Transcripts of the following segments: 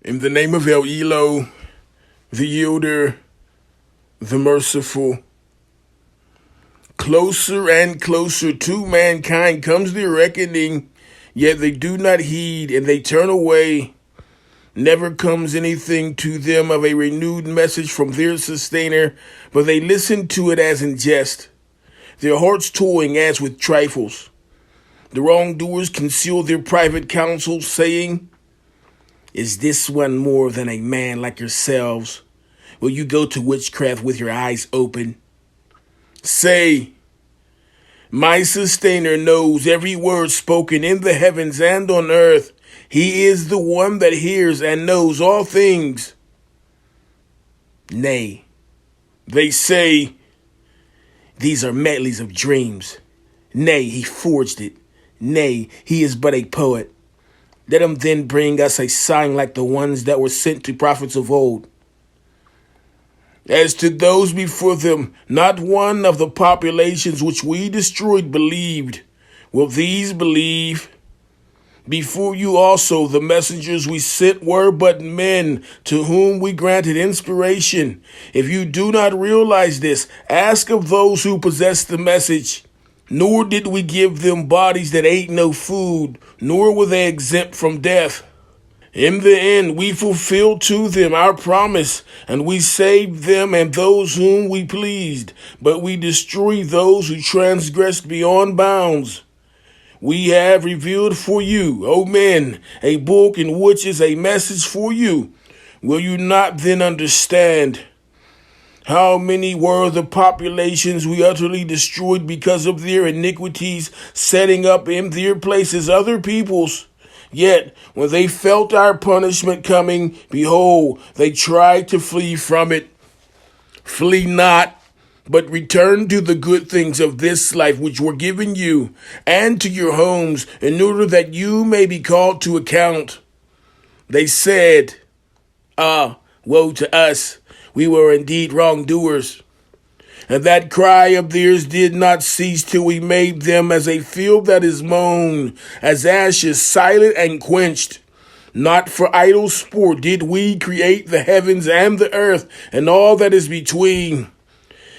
In the name of ELOH, the Yielder, the Merciful, closer and closer to mankind comes their reckoning, yet they do not heed and they turn away. Never comes anything to them of a renewed message from their sustainer, but they listen to it as in jest, their hearts toying as with trifles. The wrongdoers conceal their private counsels, saying, "Is this one more than a man like yourselves? Will you go to witchcraft with your eyes open?" Say, my sustainer knows every word spoken in the heavens and on earth. He is the one that hears and knows all things. Nay, they say, these are medleys of dreams. Nay, he forged it. Nay, he is but a poet. Let him then bring us a sign like the ones that were sent to prophets of old. As to those before them, not one of the populations which we destroyed believed. Will these believe? Before you also the messengers we sent were but men to whom we granted inspiration. If you do not realize this, ask of those who possess the message. Nor did we give them bodies that ate no food, nor were they exempt from death. In the end, we fulfilled to them our promise, and we saved them and those whom we pleased, but we destroyed those who transgressed beyond bounds. We have revealed for you, O men, a book in which is a message for you. Will you not then understand? How many were the populations we utterly destroyed because of their iniquities, setting up in their places other peoples? Yet, when they felt our punishment coming, behold, they tried to flee from it. Flee not, but return to the good things of this life which were given you, and to your homes, in order that you may be called to account. They said, woe to us, we were indeed wrongdoers. And that cry of theirs did not cease till we made them as a field that is mown, as ashes silent and quenched. Not for idle sport did we create the heavens and the earth and all that is between.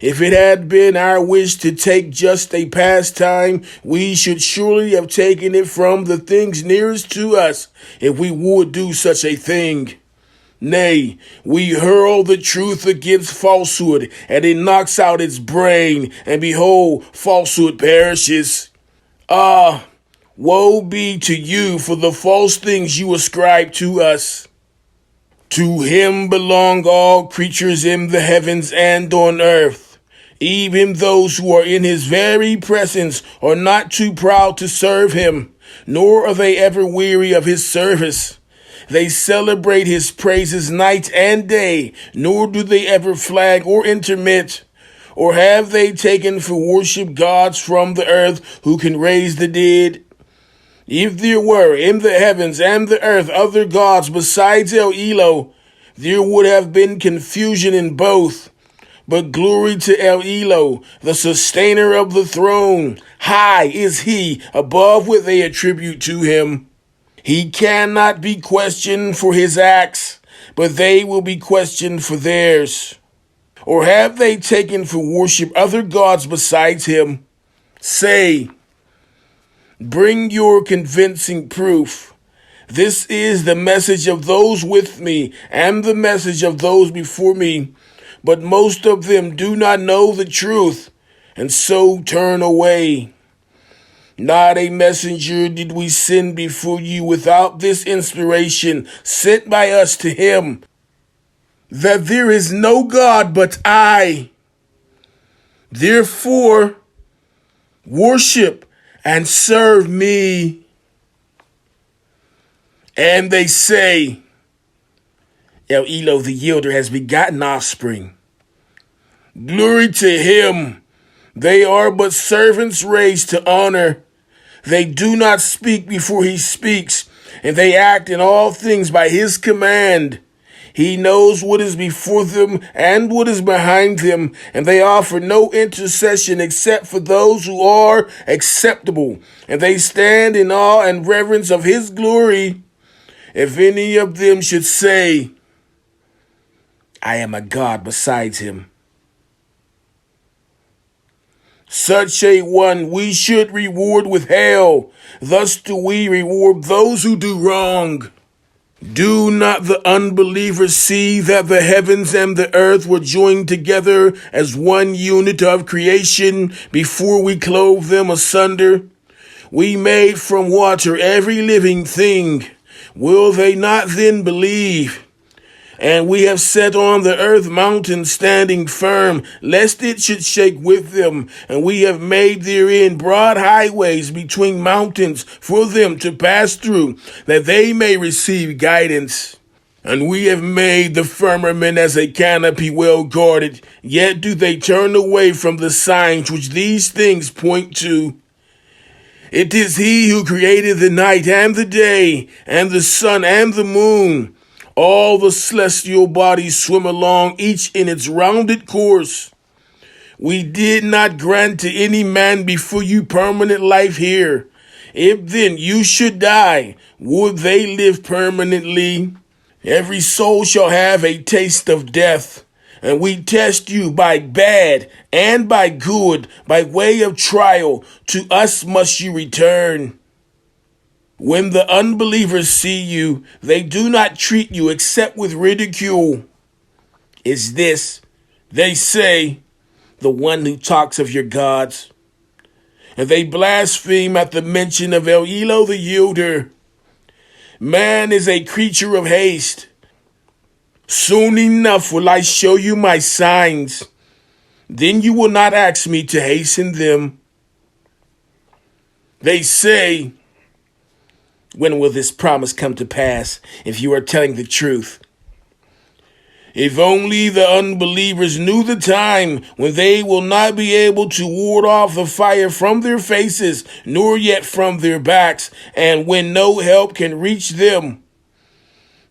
If it had been our wish to take just a pastime, we should surely have taken it from the things nearest to us, if we would do such a thing. Nay, we hurl the truth against falsehood, and it knocks out its brain, and behold, falsehood perishes. Woe be to you for the false things you ascribe to us. To him belong all creatures in the heavens and on earth. Even those who are in his very presence are not too proud to serve him, nor are they ever weary of his service. They celebrate his praises night and day, nor do they ever flag or intermit. Or have they taken for worship gods from the earth who can raise the dead? If there were in the heavens and the earth other gods besides ELOH, there would have been confusion in both. But glory to ELOH, the sustainer of the throne. High is he above what they attribute to him. He cannot be questioned for his acts, but they will be questioned for theirs. Or have they taken for worship other gods besides him? Say, bring your convincing proof. This is the message of those with me and the message of those before me, but most of them do not know the truth, and so turn away. Not a messenger did we send before you without this inspiration sent by us to him, that there is no God but I. Therefore, worship and serve me. And they say, ELOH the Yielder has begotten offspring. Glory to him. They are but servants raised to honor. They do not speak before he speaks, and they act in all things by his command. He knows what is before them and what is behind them, and they offer no intercession except for those who are acceptable, and they stand in awe and reverence of his glory. if any of them should say, I am a god besides him, such a one we should reward with hell. Thus do we reward those who do wrong. Do not the unbelievers see that the heavens and the earth were joined together as one unit of creation before we clove them asunder? We made from water every living thing. Will they not then believe? And we have set on the earth mountains standing firm, lest it should shake with them. And we have made therein broad highways between mountains for them to pass through, that they may receive guidance. And we have made the firmament as a canopy well guarded, yet do they turn away from the signs which these things point to. It is he who created the night and the day, and the sun and the moon. All the celestial bodies swim along, each in its rounded course. We did not grant to any man before you permanent life here. If then you should die, would they live permanently? Every soul shall have a taste of death, and we test you by bad and by good, by way of trial. To us must you return. When the unbelievers see you, they do not treat you except with ridicule. Is this, they say, the one who talks of your gods? And they blaspheme at the mention of ELOH the Yielder. Man is a creature of haste. Soon enough will I show you my signs. Then you will not ask me to hasten them. They say, when will this promise come to pass if you are telling the truth? If only the unbelievers knew the time when they will not be able to ward off the fire from their faces, nor yet from their backs, and when no help can reach them.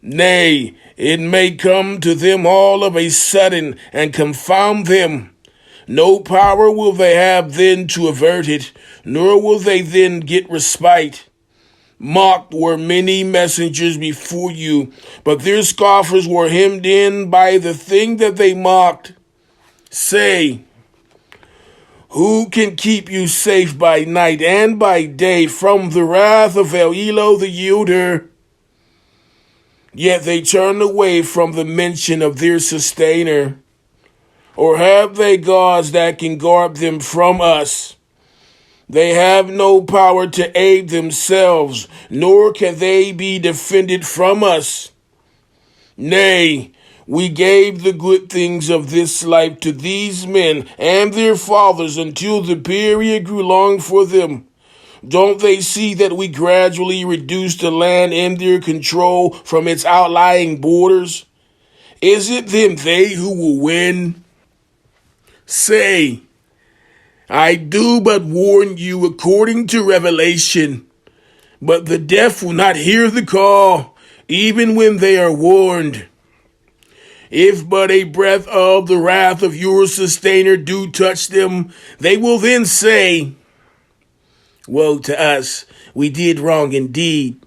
Nay, it may come to them all of a sudden and confound them. No power will they have then to avert it, nor will they then get respite. Mocked were many messengers before you, but their scoffers were hemmed in by the thing that they mocked. Say, who can keep you safe by night and by day from the wrath of ELOH the Yielder? Yet they turn away from the mention of their sustainer. Or have they gods that can guard them from us? They have no power to aid themselves, nor can they be defended from us. Nay, we gave the good things of this life to these men and their fathers until the period grew long for them. Don't they see that we gradually reduced the land in their control from its outlying borders? Is it then they who will win? Say, I do but warn you according to revelation, but the deaf will not hear the call, even when they are warned. If but a breath of the wrath of your sustainer do touch them, they will then say, woe to us, we did wrong indeed.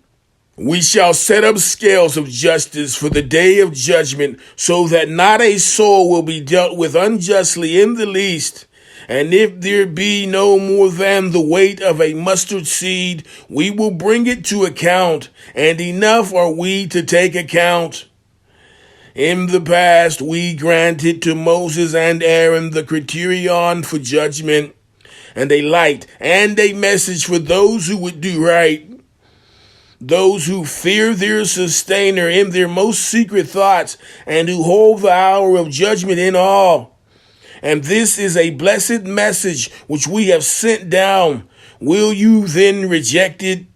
We shall set up scales of justice for the day of judgment, so that not a soul will be dealt with unjustly in the least. And if there be no more than the weight of a mustard seed, we will bring it to account, and enough are we to take account. In the past, we granted to Moses and Aaron the criterion for judgment, and a light and a message for those who would do right, those who fear their sustainer in their most secret thoughts, and who hold the hour of judgment in awe. And this is a blessed message which we have sent down. Will you then reject it?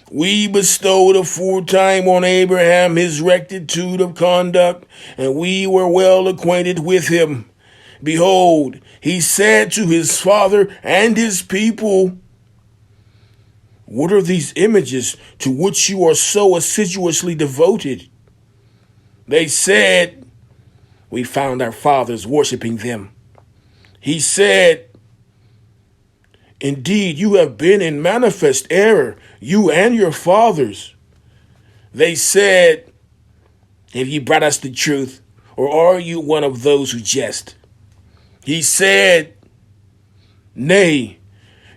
We bestowed aforetime on Abraham his rectitude of conduct, and we were well acquainted with him. Behold, he said to his father and his people, what are these images to which you are so assiduously devoted? They said, we found our fathers worshiping them. He said, indeed, you have been in manifest error, you and your fathers. They said, have you brought us the truth, or are you one of those who jest? He said, nay,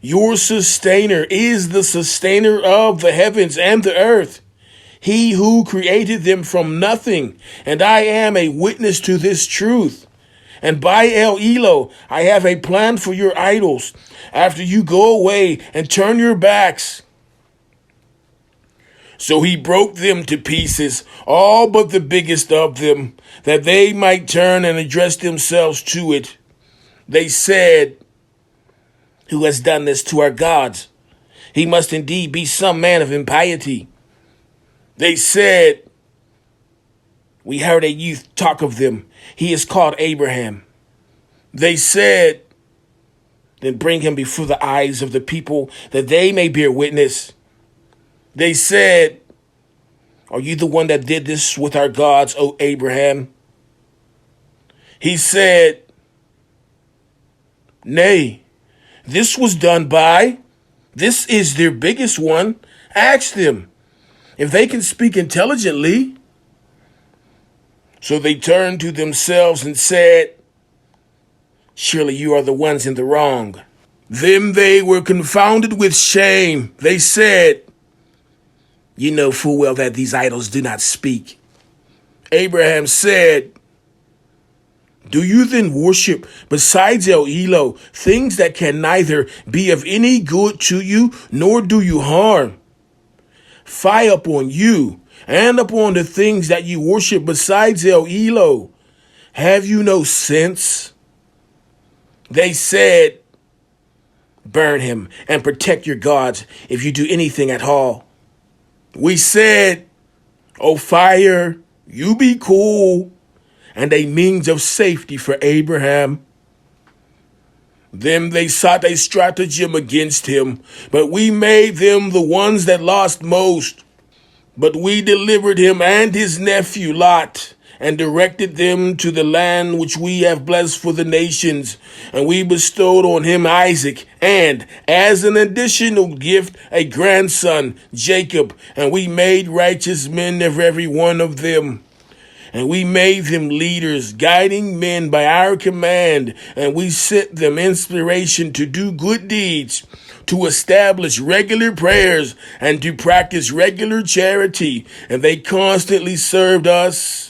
your sustainer is the sustainer of the heavens and the earth, he who created them from nothing, and I am a witness to this truth. And by ELOH, I have a plan for your idols after you go away and turn your backs. So he broke them to pieces, all but the biggest of them, that they might turn and address themselves to it. They said, who has done this to our gods? He must indeed be some man of impiety. They said, we heard a youth talk of them. He is called Abraham. They said, then bring him before the eyes of the people, that they may bear witness. They said, are you the one that did this with our gods, O Abraham? He said, nay, this was done by, this is their biggest one. Ask them if they can speak intelligently. So they turned to themselves and said, surely you are the ones in the wrong. Then they were confounded with shame. They said, you know full well that these idols do not speak. Abraham said, do you then worship besides ELOH things that can neither be of any good to you nor do you harm? Fie upon you and upon the things that you worship besides ELOH. Have you no sense? They said, burn him and protect your gods if you do anything at all. We said, O fire, you be cool, and a means of safety for Abraham. Then they sought a stratagem against him, but we made them the ones that lost most. But we delivered him and his nephew Lot, and directed them to the land which we have blessed for the nations. And we bestowed on him Isaac, and as an additional gift, a grandson, Jacob. And we made righteous men of every one of them. And we made them leaders, guiding men by our command. And we sent them inspiration to do good deeds, to establish regular prayers, and to practice regular charity. And they constantly served us.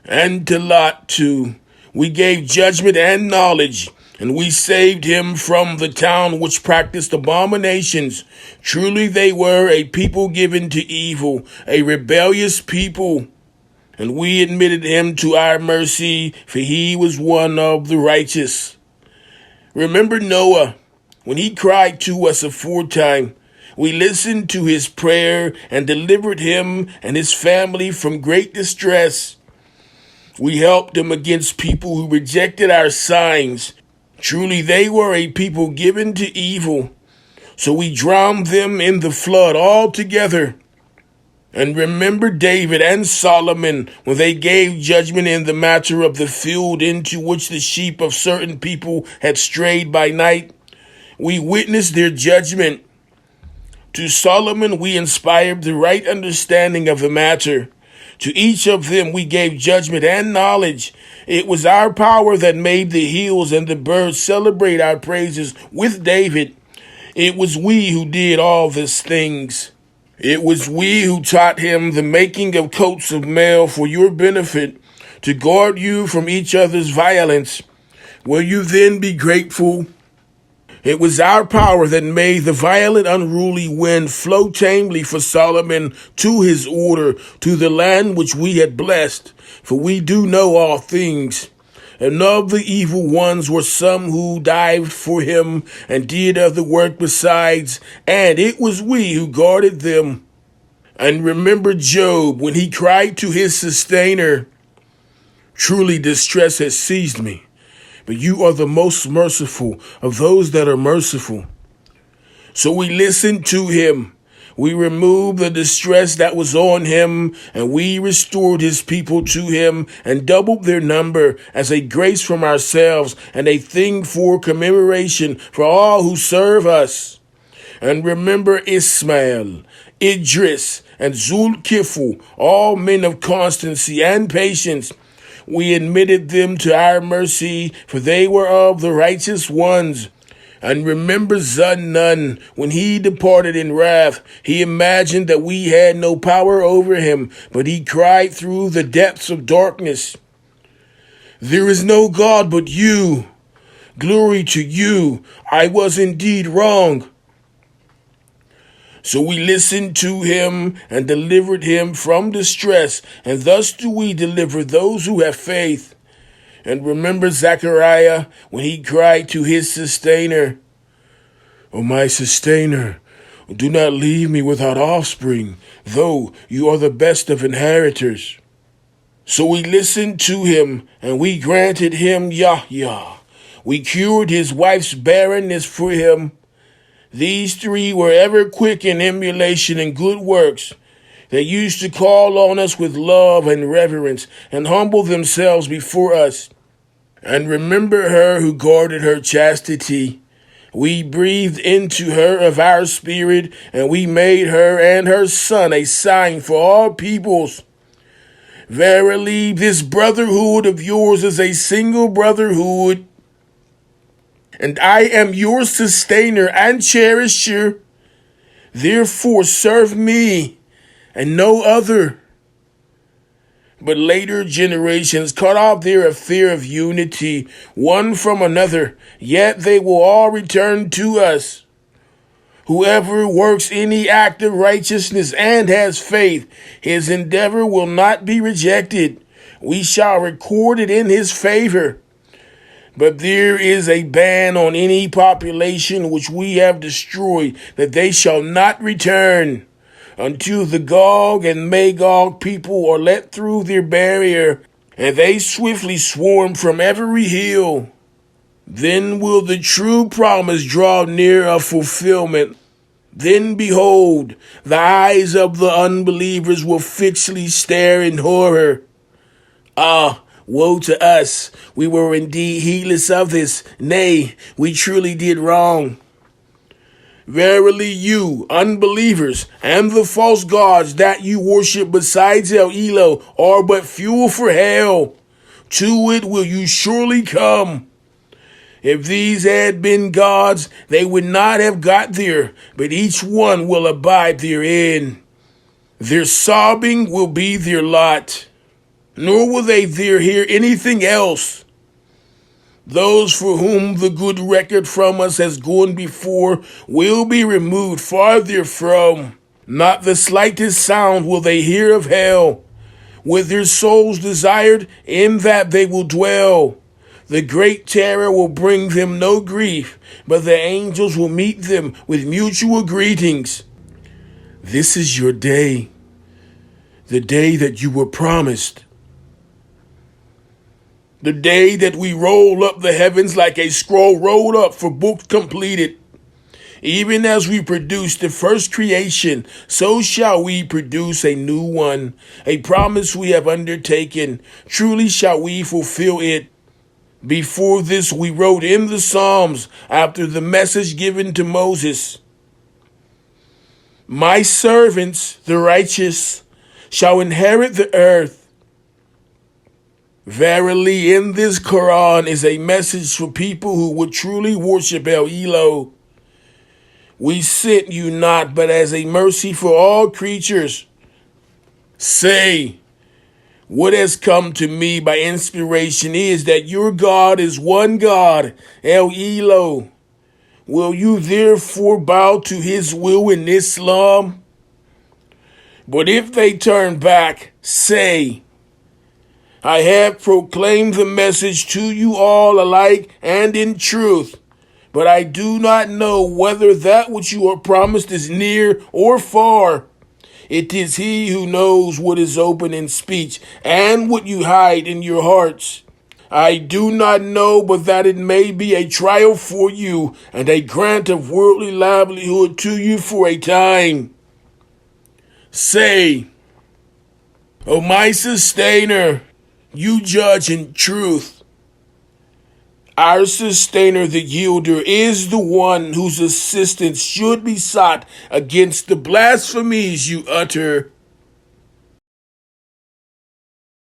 And to Lot too, we gave judgment and knowledge, and we saved him from the town which practiced abominations. Truly they were a people given to evil, a rebellious people. And we admitted him to our mercy, for he was one of the righteous. Remember Noah, when he cried to us aforetime. We listened to his prayer and delivered him and his family from great distress. We helped them against people who rejected our signs. Truly they were a people given to evil. So we drowned them in the flood altogether. And remember David and Solomon when they gave judgment in the matter of the field into which the sheep of certain people had strayed by night. We witnessed their judgment. To Solomon we inspired the right understanding of the matter. To each of them we gave judgment and knowledge. It was our power that made the hills and the birds celebrate our praises with David. It was we who did all these things. It was we who taught him the making of coats of mail for your benefit, to guard you from each other's violence. Will you then be grateful? It was our power that made the violent, unruly wind flow tamely for Solomon to his order, to the land which we had blessed. For we do know all things. And of the evil ones were some who dived for him and did other work besides, and it was we who guarded them. And remember Job when he cried to his sustainer, truly distress has seized me. But you are the most merciful of those that are merciful. So we listened to him. We removed the distress that was on him, and we restored his people to him and doubled their number as a grace from ourselves and a thing for commemoration for all who serve us. And remember Ismail, Idris, and Zulkifl, all men of constancy and patience. We admitted them to our mercy, for they were of the righteous ones. And remember Zunnun, when he departed in wrath, he imagined that we had no power over him, but he cried through the depths of darkness, "There is no God but you. Glory to you. I was indeed wrong." So we listened to him and delivered him from distress, and thus do we deliver those who have faith. And remember Zechariah when he cried to his sustainer, "O my sustainer, do not leave me without offspring, though you are the best of inheritors." So we listened to him, and we granted him Yahya. We cured his wife's barrenness for him. These three were ever quick in emulation and good works. They used to call on us with love and reverence, and humble themselves before us. And remember her who guarded her chastity. We breathed into her of our spirit, and we made her and her son a sign for all peoples. Verily, this brotherhood of yours is a single brotherhood, and I am your sustainer and cherisher. Therefore serve me and no other. But later generations cut off their affair of unity, one from another, yet they will all return to us. Whoever works any act of righteousness and has faith, his endeavor will not be rejected. We shall record it in his favor. But there is a ban on any population which we have destroyed, that they shall not return until the Gog and Magog people are let through their barrier, and they swiftly swarm from every hill. Then will the true promise draw near of fulfillment. Then behold, the eyes of the unbelievers will fixedly stare in horror. Ah, woe to us! We were indeed heedless of this. Nay, we truly did wrong. Verily you, unbelievers, and the false gods that you worship besides ELOH are but fuel for hell. To it will you surely come. If these had been gods, they would not have got there, but each one will abide therein. Their sobbing will be their lot, nor will they there hear anything else. Those for whom the good record from us has gone before will be removed farther from. Not the slightest sound will they hear of hell. With their souls desired, in that they will dwell. The great terror will bring them no grief, but the angels will meet them with mutual greetings. This is your day, the day that you were promised. The day that we roll up the heavens like a scroll rolled up for books completed. Even as we produced the first creation, so shall we produce a new one. A promise we have undertaken. Truly shall we fulfill it. Before this we wrote in the Psalms, after the message given to Moses. My servants, the righteous, shall inherit the earth. Verily, in this Quran is a message for people who would truly worship ELOH. We sent you not but as a mercy for all creatures. Say, what has come to me by inspiration is that your God is one God, ELOH. Will you therefore bow to his will in Islam? But if they turn back, say, I have proclaimed the message to you all alike and in truth, but I do not know whether that which you are promised is near or far. It is he who knows what is open in speech and what you hide in your hearts. I do not know but that it may be a trial for you and a grant of worldly livelihood to you for a time. Say, O my sustainer, you judge in truth. Our sustainer, the yielder, is the one whose assistance should be sought against the blasphemies you utter.